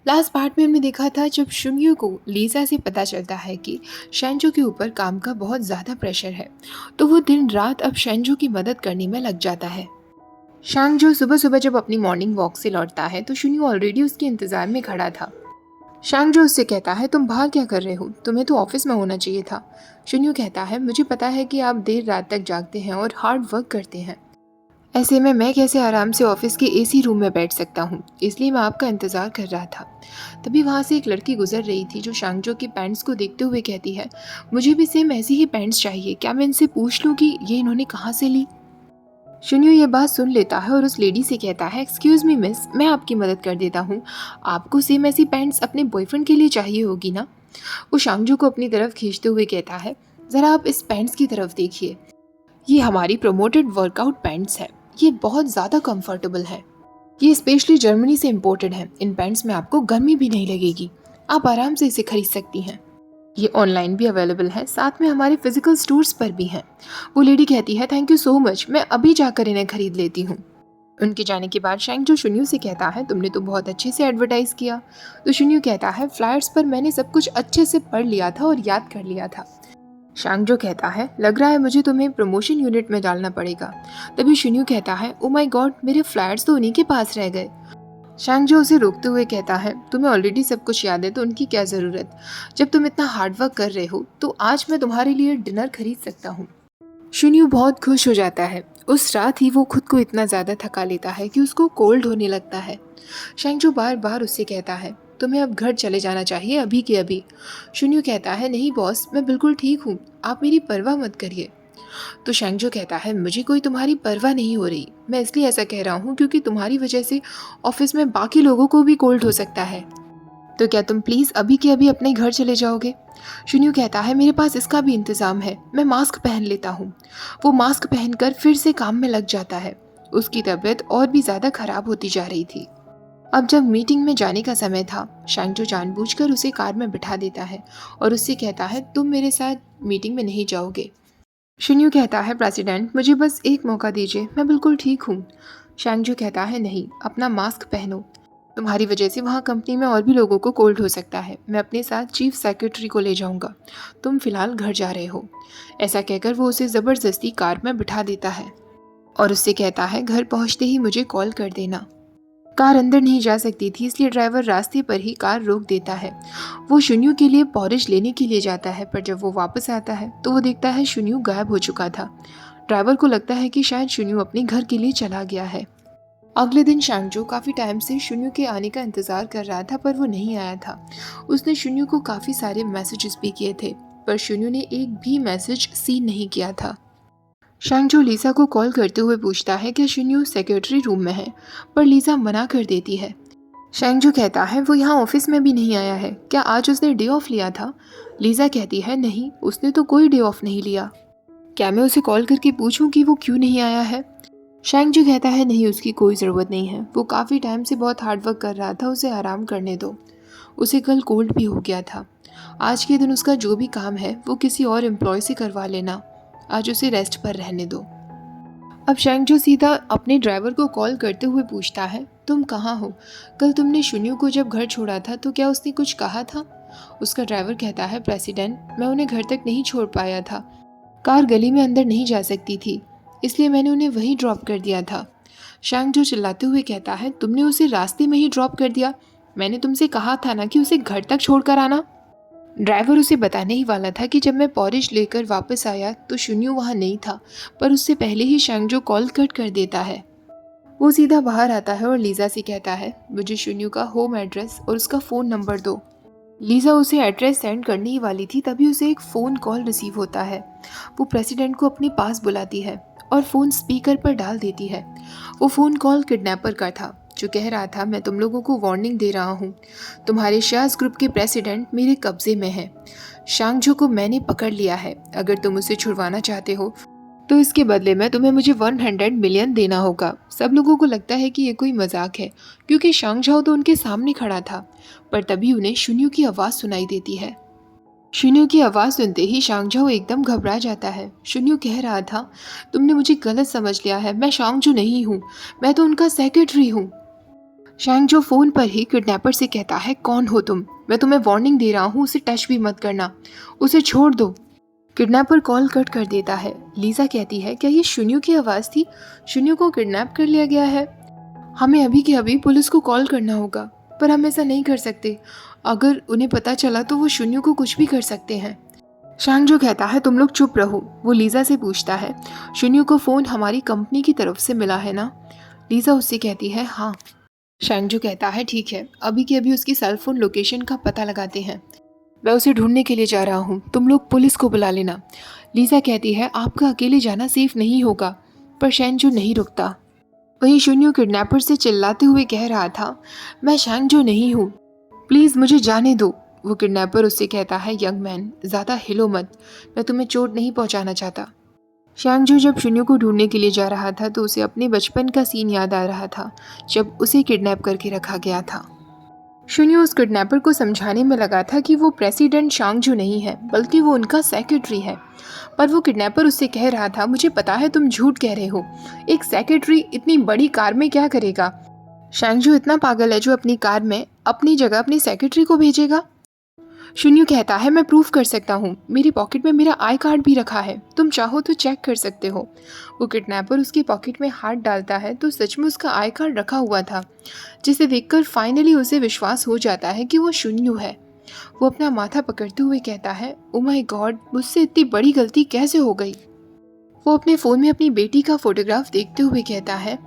Last part में हमने देखा था जब शुन्यू को लीजा से पता चलता है कि शेंजो के ऊपर काम का बहुत ज़्यादा प्रेशर है, तो वो दिन रात अब शेंजो की मदद करने में लग जाता है। शेंजो सुबह सुबह जब अपनी मॉर्निंग वॉक से लौटता है तो शुन्यू ऑलरेडी उसके इंतज़ार में खड़ा था। शेंजो उससे कहता है, तुम बाहर क्या कर रहे हो, तुम्हें तो ऑफिस में होना चाहिए था। शुन्यू कहता है, मुझे पता है कि आप देर रात तक जागते हैं और हार्ड वर्क करते हैं, ऐसे में मैं कैसे आराम से ऑफिस के एसी रूम में बैठ सकता हूँ, इसलिए मैं आपका इंतज़ार कर रहा था। तभी वहाँ से एक लड़की गुजर रही थी जो शेंजो की पैंट्स को देखते हुए कहती है, मुझे भी सेम ऐसी ही पैंट्स चाहिए, क्या मैं इनसे पूछ लूँ कि ये इन्होंने कहाँ से ली। शुन्यू ये बात सुन लेता है और उस लेडी से कहता है, एक्सक्यूज़ मी मिस, मैं आपकी मदद कर देता हूँ, आपको सेम ऐसी पैंट्स अपने बॉयफ्रेंड के लिए चाहिए होगी ना। वो शेंजो को अपनी तरफ खींचते हुए कहता है, ज़रा आप इस पैंट्स की तरफ देखिए, ये हमारी प्रमोटेड वर्कआउट पैंट्स है, ये बहुत ज़्यादा कंफर्टेबल है, ये स्पेशली जर्मनी से इम्पोर्टेड है, इन पैंट्स में आपको गर्मी भी नहीं लगेगी, आप आराम से इसे खरीद सकती हैं, ये ऑनलाइन भी अवेलेबल है, साथ में हमारे फिजिकल स्टोर्स पर भी हैं। वो लेडी कहती है, थैंक यू सो मच, मैं अभी जाकर इन्हें खरीद लेती हूँ। उनके जाने के बाद शेंजो शुन्यू से कहता है, तुमने तो बहुत अच्छे से एडवर्टाइज़ किया। तो शुन्यू कहता है, फ्लायर्स पर मैंने सब कुछ अच्छे से पढ़ लिया था और याद कर लिया था। शेंजो कहता है, लग रहा है मुझे तुम्हें प्रमोशन यूनिट में डालना पड़ेगा। तभी शुन्यू कहता है, ओ माय गॉड, मेरे फ्लायर्स तो उन्हीं के पास रह गए। शेंजो उसे रोकते हुए कहता है, तुम्हें ऑलरेडी सब कुछ याद है तो उनकी क्या ज़रूरत, जब तुम इतना हार्डवर्क कर रहे हो तो आज मैं तुम्हारे लिए डिनर खरीद सकता हूँ। शुन्यू बहुत खुश हो जाता है। उस रात ही वो खुद को इतना ज़्यादा थका लेता है कि उसको कोल्ड होने लगता है। शेंजो बार बार उससे कहता है, तुम्हें अब घर चले जाना चाहिए अभी के अभी। शुन्यू कहता है, नहीं बॉस, मैं बिल्कुल ठीक हूँ, आप मेरी परवाह मत करिए। तो शेंजो कहता है, मुझे कोई तुम्हारी परवाह नहीं हो रही, मैं इसलिए ऐसा कह रहा हूँ क्योंकि तुम्हारी वजह से ऑफिस में बाकी लोगों को भी कोल्ड हो सकता है, तो क्या तुम प्लीज़ अभी के अभी अपने घर चले जाओगे। शुन्यू कहता है, मेरे पास इसका भी इंतज़ाम है, मैं मास्क पहन लेता हूँ। वो मास्क पहनकर फिर से काम में लग जाता है। उसकी तबीयत और भी ज़्यादा खराब होती जा रही थी। अब जब मीटिंग में जाने का समय था, शेंजो जानबूझकर उसे कार में बिठा देता है और उससे कहता है, तुम मेरे साथ मीटिंग में नहीं जाओगे। शुन्यू कहता है, प्रेसिडेंट मुझे बस एक मौका दीजिए, मैं बिल्कुल ठीक हूँ। शेंजो कहता है, नहीं, अपना मास्क पहनो, तुम्हारी वजह से वहाँ कंपनी में और भी लोगों को कोल्ड हो सकता है, मैं अपने साथ चीफ सेक्रेटरी को ले जाऊँगा, तुम फिलहाल घर जा रहे हो। ऐसा कहकर वो उसे ज़बरदस्ती कार में बिठा देता है और उससे कहता है, घर पहुँचते ही मुझे कॉल कर देना। कार अंदर नहीं जा सकती थी, इसलिए ड्राइवर रास्ते पर ही कार रोक देता है। वो शुन्यू के लिए पॉरिश लेने के लिए जाता है, पर जब वो वापस आता है तो वो देखता है शुन्यू गायब हो चुका था। ड्राइवर को लगता है कि शायद शुन्यू अपने घर के लिए चला गया है। अगले दिन शेंजो काफ़ी टाइम से शुन्यू के आने का इंतज़ार कर रहा था, पर वो नहीं आया था। उसने शुन्यू को काफ़ी सारे मैसेजेस भी किए थे, पर शुन्यू ने एक भी मैसेज सीन नहीं किया था। शेंजो लीजा को कॉल करते हुए पूछता है कि शुन्यू सेक्रेटरी रूम में है, पर लीजा मना कर देती है। शेंजो कहता है, वो यहाँ ऑफिस में भी नहीं आया है, क्या आज उसने डे ऑफ लिया था। लीजा कहती है, नहीं, उसने तो कोई डे ऑफ नहीं लिया, क्या मैं उसे कॉल करके पूछूं कि वो क्यों नहीं आया है। शेंजो कहता है, नहीं, उसकी कोई ज़रूरत नहीं है, वो काफ़ी टाइम से बहुत हार्डवर्क कर रहा था, उसे आराम करने दो, उसे कल कोल्ड भी हो गया था, आज के दिन उसका जो भी काम है वो किसी और एम्प्लॉय से करवा लेना, आज उसे रेस्ट पर रहने दो। अब शेंजो सीधा अपने ड्राइवर को कॉल करते हुए पूछता है, तुम कहाँ हो, कल तुमने शुन्यू को जब घर छोड़ा था तो क्या उसने कुछ कहा था। उसका ड्राइवर कहता है, प्रेसिडेंट मैं उन्हें घर तक नहीं छोड़ पाया था, कार गली में अंदर नहीं जा सकती थी, इसलिए मैंने उन्हें वहीं ड्रॉप कर दिया था। शेंजो चिल्लाते हुए कहता है, तुमने उसे रास्ते में ही ड्रॉप कर दिया, मैंने तुमसे कहा था ना कि उसे घर तक छोड़ कर आना। ड्राइवर उसे बताने ही वाला था कि जब मैं पॉरिश लेकर वापस आया तो शुन्यू वहाँ नहीं था, पर उससे पहले ही शेंजो कॉल कट कर देता है। वो सीधा बाहर आता है और लीजा से कहता है, मुझे शुन्यू का होम एड्रेस और उसका फ़ोन नंबर दो। लीजा उसे एड्रेस सेंड करने ही वाली थी, तभी उसे एक फ़ोन कॉल रिसीव होता है। वो प्रेसिडेंट को अपने पास बुलाती है और फ़ोन स्पीकर पर डाल देती है। वो फ़ोन कॉल किडनैपर का था, जो कह रहा था, मैं तुम लोगों को वार्निंग दे रहा हूँ, तुम्हारे शाज ग्रुप के प्रेसिडेंट मेरे कब्जे में है, शेंजो को मैंने पकड़ लिया है, अगर तुम उसे छुड़वाना चाहते हो तो इसके बदले में तुम्हें मुझे 100 मिलियन देना होगा। सब लोगों को लगता है कि ये कोई मजाक है, क्योंकि शेंजो तो उनके सामने खड़ा था, पर तभी उन्हें शुन्यू की आवाज़ सुनाई देती है। शुन्यू की आवाज़ सुनते ही शेंजो एकदम घबरा जाता है। शुन्यू कह रहा था, तुमने मुझे गलत समझ लिया है, मैं शेंजो नहीं हूँ, मैं तो उनका सेक्रेटरी हूँ। शैंगजो फोन पर ही किडनैपर से कहता है, कौन हो तुम? मैं तुम्हें वार्निंग दे रहा हूँ, उसे टच भी मत करना, उसे छोड़ दो। किडनैपर कॉल कट कर देता है। लीजा कहती है, क्या ये शुन्यू की आवाज़ थी? शुन्यू को किडनैप कर लिया गया है। हमें अभी के अभी पुलिस को कॉल करना होगा, पर हम ऐसा नहीं कर सकते। अगर उन्हें पता चला तो वो शुन्यू को कुछ भी कर सकते हैं। शैंगजो कहता है, तुम लोग चुप रहो। वो लीजा से पूछता है, शुन्यू को फ़ोन हमारी कंपनी की तरफ से मिला है ना? लीजा उससे कहती है, हाँ। शैंगजो कहता है, ठीक है, अभी के अभी उसकी सेल फोन लोकेशन का पता लगाते हैं। मैं उसे ढूंढने के लिए जा रहा हूँ, तुम लोग पुलिस को बुला लेना। लीजा कहती है, आपका अकेले जाना सेफ नहीं होगा, पर शैंगजो नहीं रुकता। वहीं शुन्यू किडनैपर से चिल्लाते हुए कह रहा था, मैं शैंगजो नहीं हूँ, प्लीज़ मुझे जाने दो। वो किडनैपर उससे कहता है, यंग मैन, ज़्यादा हिलो मत, मैं तुम्हें चोट नहीं पहुँचाना चाहता। शैंगजो जब शुन्यू को ढूंढने के लिए जा रहा था तो उसे अपने बचपन का सीन याद आ रहा था, जब उसे किडनैप करके रखा गया था। शुन्यू उस किडनैपर को समझाने में लगा था कि वो प्रेसिडेंट शैंगजो नहीं है, बल्कि वो उनका सेक्रेटरी है। पर वो किडनैपर उससे कह रहा था, मुझे पता है तुम झूठ कह रहे हो, एक सेक्रेटरी इतनी बड़ी कार में क्या करेगा? शैंगजो इतना पागल है जो अपनी कार में अपनी जगह अपनी सेक्रेटरी को भेजेगा? शुन्यू कहता है, मैं प्रूफ कर सकता हूँ, मेरी पॉकेट में मेरा आई कार्ड भी रखा है, तुम चाहो तो चेक कर सकते हो। वो किडनैपर उसकी पॉकेट में हाथ डालता है तो सच में उसका आई कार्ड रखा हुआ था, जिसे देखकर फाइनली उसे विश्वास हो जाता है कि वो शुन्यू है। वो अपना माथा पकड़ते हुए कहता है, ओ माय गॉड, मुझसे इतनी बड़ी गलती कैसे हो गई? वो अपने फ़ोन में अपनी बेटी का फोटोग्राफ देखते हुए कहता है,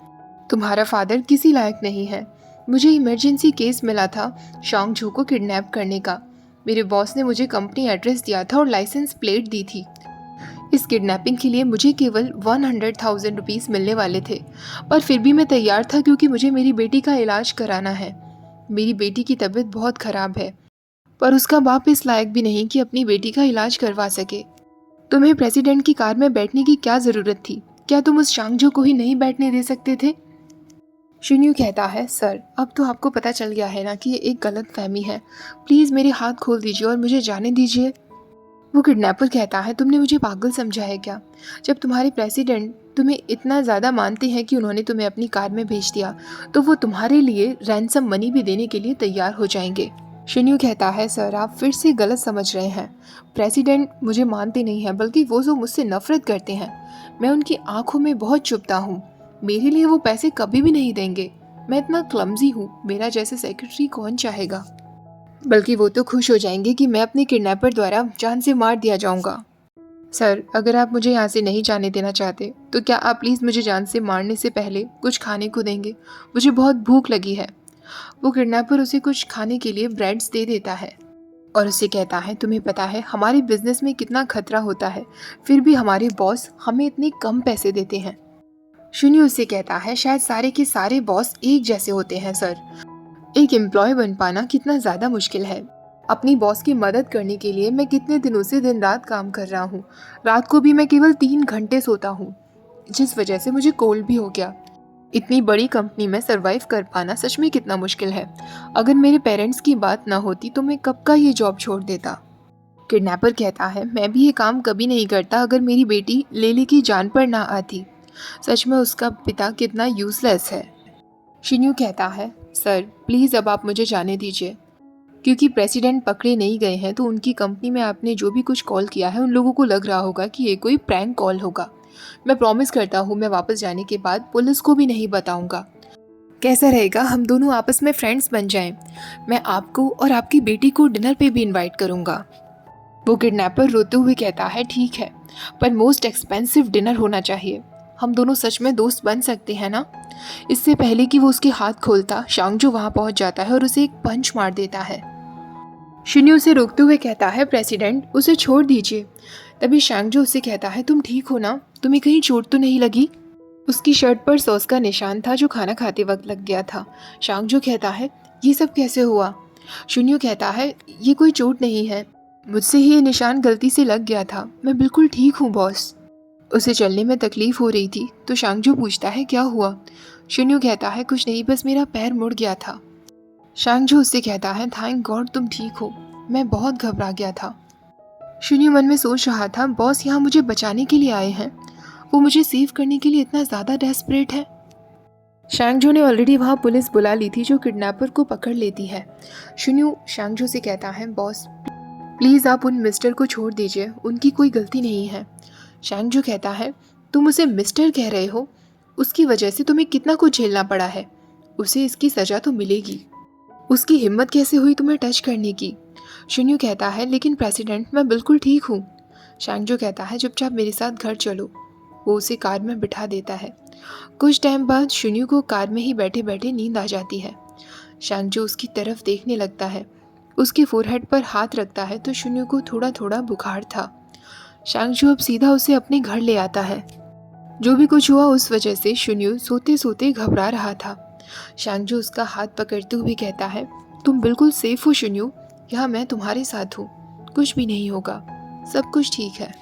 तुम्हारा फादर किसी लायक नहीं है। मुझे इमरजेंसी केस मिला था शैंगजो को किडनैप करने का। मेरे बॉस ने मुझे कंपनी एड्रेस दिया था और लाइसेंस प्लेट दी थी। इस किडनैपिंग के लिए मुझे केवल 100,000 रुपीज़ मिलने वाले थे, पर फिर भी मैं तैयार था क्योंकि मुझे मेरी बेटी का इलाज कराना है। मेरी बेटी की तबीयत बहुत ख़राब है, पर उसका बाप इस लायक भी नहीं कि अपनी बेटी का इलाज करवा सके। तुम्हें प्रेसिडेंट की कार में बैठने की क्या ज़रूरत थी? क्या तुम उस शैंगजो को ही नहीं बैठने दे सकते थे? शुन्यू कहता है, सर, अब तो आपको पता चल गया है ना कि ये एक गलत फहमी है। प्लीज़ मेरे हाथ खोल दीजिए और मुझे जाने दीजिए। वो किडनैपर कहता है, तुमने मुझे पागल समझा है क्या? जब तुम्हारे प्रेसिडेंट तुम्हें इतना ज़्यादा मानते हैं कि उन्होंने तुम्हें अपनी कार में भेज दिया, तो वो तुम्हारे लिए रैंसम मनी भी देने के लिए तैयार हो जाएंगे। शुन्यू कहता है, सर, आप फिर से गलत समझ रहे हैं। प्रेसिडेंट मुझे मानते नहीं हैं, बल्कि वो जो मुझसे नफरत करते हैं। मैं उनकी आंखों में बहुत चुभता हूँ। मेरे लिए वो पैसे कभी भी नहीं देंगे। मैं इतना क्लमजी हूँ, मेरा जैसे सेक्रेटरी कौन चाहेगा? बल्कि वो तो खुश हो जाएंगे कि मैं अपने किडनैपर द्वारा जान से मार दिया जाऊंगा। सर, अगर आप मुझे यहाँ से नहीं जाने देना चाहते तो क्या आप प्लीज़ मुझे जान से मारने से पहले कुछ खाने को देंगे? मुझे बहुत भूख लगी है। वो किडनैपर उसे कुछ खाने के लिए ब्रेड्स दे देता है और उसे कहता है, तुम्हें पता है हमारे बिजनेस में कितना खतरा होता है, फिर भी हमारे बॉस हमें इतने कम पैसे देते हैं। शुन्यू उससे कहता है, शायद सारे के सारे बॉस एक जैसे होते हैं सर। एक एम्प्लॉय बन पाना कितना ज़्यादा मुश्किल है। अपनी बॉस की मदद करने के लिए मैं कितने दिनों से दिन रात काम कर रहा हूँ। रात को भी मैं केवल 3 घंटे सोता हूँ, जिस वजह से मुझे कोल्ड भी हो गया। इतनी बड़ी कंपनी में सरवाइव कर पाना सच में कितना मुश्किल है। अगर मेरे पेरेंट्स की बात ना होती तो मैं कब का ये जॉब छोड़ देता। किडनैपर कहता है, मैं भी ये काम कभी नहीं करता अगर मेरी बेटी लेली की जान पर ना आती। सच में उसका पिता कितना यूजलेस है। शिन्यू कहता है, सर प्लीज़ अब आप मुझे जाने दीजिए। क्योंकि प्रेसिडेंट पकड़े नहीं गए हैं तो उनकी कंपनी में आपने जो भी कुछ कॉल किया है उन लोगों को लग रहा होगा कि ये कोई प्रैंक कॉल होगा। मैं प्रॉमिस करता हूँ मैं वापस जाने के बाद पुलिस को भी नहीं बताऊंगा। कैसा रहेगा हम दोनों आपस में फ्रेंड्स बन जाएं? मैं आपको और आपकी बेटी को डिनर पे भी इनवाइट करूंगा। वो किडनैपर रोते हुए कहता है, ठीक है, पर मोस्ट एक्सपेंसिव डिनर होना चाहिए। हम दोनों सच में दोस्त बन सकते हैं ना? इससे पहले कि वो उसके हाथ खोलता, शैंगजो वहां पहुंच जाता है और उसे एक पंच मार देता है। शुन्यू उसे रोकते हुए कहता है, प्रेसिडेंट उसे छोड़ दीजिए। तभी शैंगजो उसे कहता है, तुम ठीक हो ना? तुम्हें कहीं चोट तो नहीं लगी? उसकी शर्ट पर सॉस का निशान था जो खाना खाते वक्त लग गया था। शैंगजो कहता है, ये सब कैसे हुआ? शुन्यू कहता है, ये कोई चोट नहीं है, मुझसे ही ये निशान गलती से लग गया था, मैं बिल्कुल ठीक हूँ बॉस। उसे चलने में तकलीफ हो रही थी तो शैंगजो पूछता है, क्या हुआ? शुन्यू कहता है, कुछ नहीं, बस मेरा पैर मुड़ गया था। शैंगजो उससे कहता है, थैंक गॉड तुम ठीक हो, मैं बहुत घबरा गया था। शुन्यू मन में सोच रहा था, बॉस यहाँ मुझे बचाने के लिए आए हैं, वो मुझे सेव करने के लिए इतना ज़्यादा डेस्परेट है। शांगजो ने ऑलरेडी वहाँ पुलिस बुला ली थी जो किडनैपर को पकड़ लेती है। शुन्यू शांगजो से कहता है, बॉस प्लीज़ आप उन मिस्टर को छोड़ दीजिए, उनकी कोई गलती नहीं है। शांगजो कहता है, तुम उसे मिस्टर कह रहे हो? उसकी वजह से तुम्हें कितना कुछ झेलना पड़ा है, उसे इसकी सज़ा तो मिलेगी। उसकी हिम्मत कैसे हुई तुम्हें टच करने की? शुन्यू कहता है, लेकिन प्रेसिडेंट मैं बिल्कुल ठीक हूँ। शांगजो कहता है, चुपचाप मेरे साथ घर चलो। वो उसे कार में बिठा देता है। कुछ टाइम बाद शुन्यू को कार में ही बैठे बैठे नींद आ जाती है। शांगजो उसकी तरफ देखने लगता है, उसके फोरहेड पर हाथ रखता है तो शुन्यू को थोड़ा थोड़ा बुखार था। शांगजो अब सीधा उसे अपने घर ले आता है। जो भी कुछ हुआ उस वजह से शुन्यू सोते सोते घबरा रहा था। शांगजो उसका हाथ पकड़ते हुए कहता है, तुम बिल्कुल सेफ हो शुन्यू, यहाँ मैं तुम्हारे साथ हूँ, कुछ भी नहीं होगा, सब कुछ ठीक है,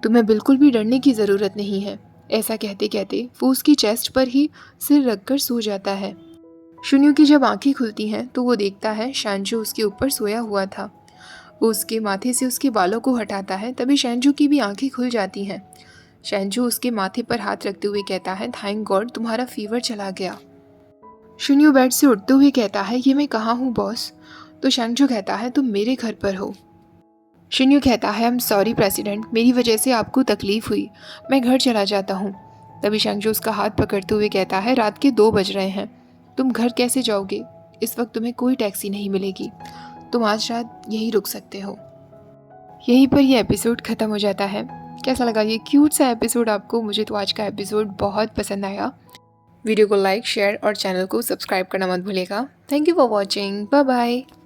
तुम्हें बिल्कुल भी डरने की ज़रूरत नहीं है। ऐसा कहते कहते वो उसकी चेस्ट पर ही सिर रखकर सो जाता है। शुन्यू की जब आंखें खुलती हैं तो वो देखता है शांजू उसके ऊपर सोया हुआ था। वो उसके माथे से उसके बालों को हटाता है, तभी शांजू की भी आंखें खुल जाती हैं। शांजू उसके माथे पर हाथ रखते हुए कहता है, थैंक गॉड तुम्हारा फीवर चला गया। शुन्यू बेड से उठते हुए कहता है, ये मैं कहाँ हूँ बॉस? तो शांजू कहता है, तुम मेरे घर पर हो। शुन्यू कहता है, आई एम सॉरी प्रेसिडेंट, मेरी वजह से आपको तकलीफ हुई, मैं घर चला जाता हूँ। तभी शांजू उसका हाथ पकड़ते हुए कहता है, रात के 2 बज रहे हैं, तुम घर कैसे जाओगे? इस वक्त तुम्हें कोई टैक्सी नहीं मिलेगी, तुम आज रात यहीं रुक सकते हो। यहीं पर यह एपिसोड ख़त्म हो जाता है। कैसा लगा ये क्यूट सा एपिसोड आपको? मुझे तो आज का एपिसोड बहुत पसंद आया। वीडियो को लाइक, शेयर और चैनल को सब्सक्राइब करना मत भूलिएगा। Thank you for watching, bye bye.